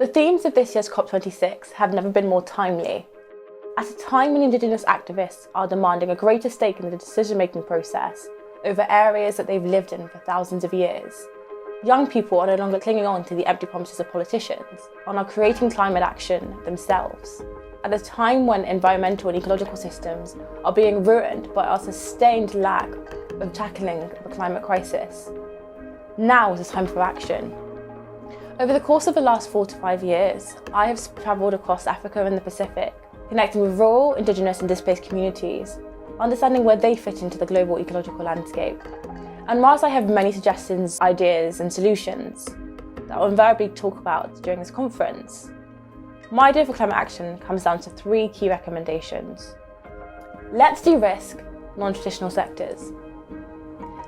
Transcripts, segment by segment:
The themes of this year's COP26 have never been more timely. At a time when Indigenous activists are demanding a greater stake in the decision-making process over areas that they've lived in for thousands of years, young people are no longer clinging on to the empty promises of politicians and are creating climate action themselves. At a time when environmental and ecological systems are being ruined by our sustained lack of tackling the climate crisis, now is the time for action. Over the course of the last 4 to 5 years, I have travelled across Africa and the Pacific, connecting with rural, Indigenous and displaced communities, understanding where they fit into the global ecological landscape. And whilst I have many suggestions, ideas and solutions that I'll invariably talk about during this conference, my idea for climate action comes down to 3 key recommendations. Let's de-risk non-traditional sectors.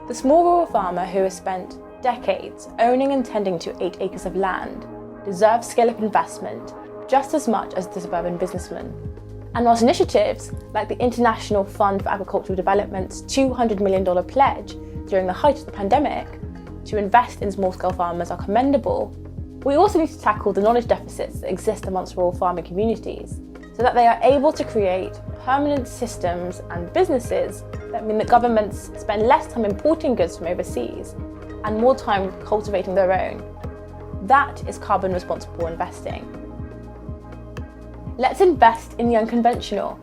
The small rural farmer who has spent decades owning and tending to 8 acres of land deserves scale-up investment just as much as the suburban businessman. And whilst initiatives like the International Fund for Agricultural Development's $200 million pledge during the height of the pandemic to invest in small-scale farmers are commendable, we also need to tackle the knowledge deficits that exist amongst rural farming communities so that they are able to create permanent systems and businesses that mean that governments spend less time importing goods from overseas and more time cultivating their own. That is carbon responsible investing. Let's invest in the unconventional.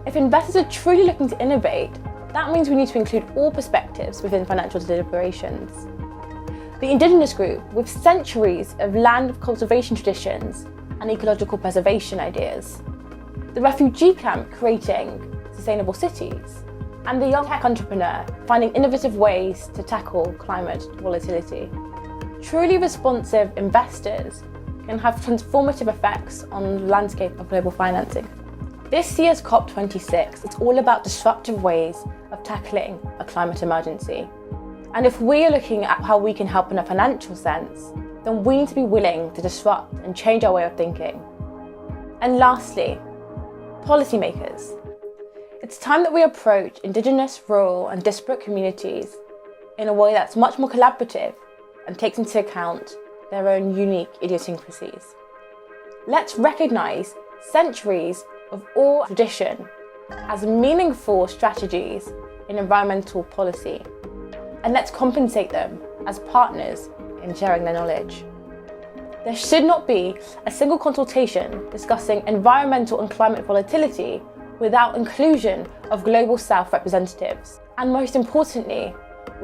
If investors are truly looking to innovate, that means we need to include all perspectives within financial deliberations. The Indigenous group, with centuries of land cultivation traditions and ecological preservation ideas. The refugee camp creating sustainable cities. And the young tech entrepreneur finding innovative ways to tackle climate volatility. Truly responsive investors can have transformative effects on the landscape of global financing. This year's COP26 is all about disruptive ways of tackling a climate emergency. And if we are looking at how we can help in a financial sense, then we need to be willing to disrupt and change our way of thinking. And lastly, policymakers. It's time that we approach Indigenous, rural and disparate communities in a way that's much more collaborative and takes into account their own unique idiosyncrasies. Let's recognise centuries of oral tradition as meaningful strategies in environmental policy, and let's compensate them as partners in sharing their knowledge. There should not be a single consultation discussing environmental and climate volatility without inclusion of Global South representatives. And most importantly,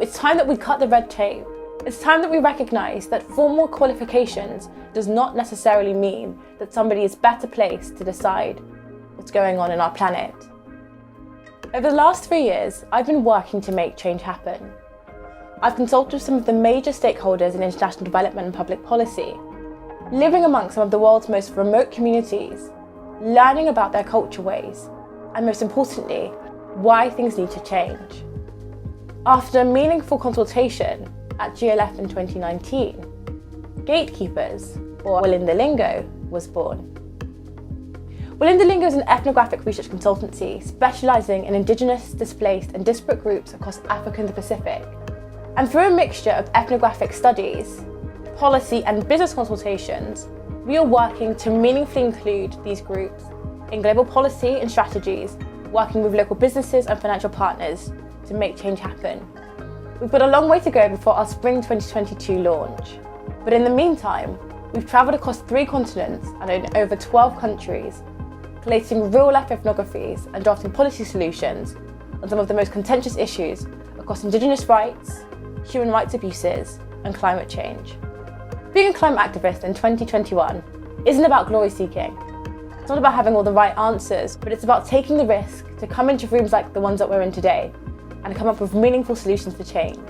it's time that we cut the red tape. It's time that we recognise that formal qualifications does not necessarily mean that somebody is better placed to decide what's going on in our planet. Over the last 3 years, I've been working to make change happen. I've consulted with some of the major stakeholders in international development and public policy, living amongst some of the world's most remote communities, learning about their culture ways, and most importantly, why things need to change. After a meaningful consultation at GLF in 2019, Gatekeepers, or Walinda Lingo, was born. Walinda Lingo is an ethnographic research consultancy specialising in Indigenous, displaced and disparate groups across Africa and the Pacific. And through a mixture of ethnographic studies, policy and business consultations, we are working to meaningfully include these groups in global policy and strategies, working with local businesses and financial partners to make change happen. We've got a long way to go before our Spring 2022 launch. But in the meantime, we've travelled across 3 continents and in over 12 countries, collating real-life ethnographies and drafting policy solutions on some of the most contentious issues across Indigenous rights, human rights abuses, and climate change. Being a climate activist in 2021 isn't about glory seeking. It's not about having all the right answers, but it's about taking the risk to come into rooms like the ones that we're in today and come up with meaningful solutions for change.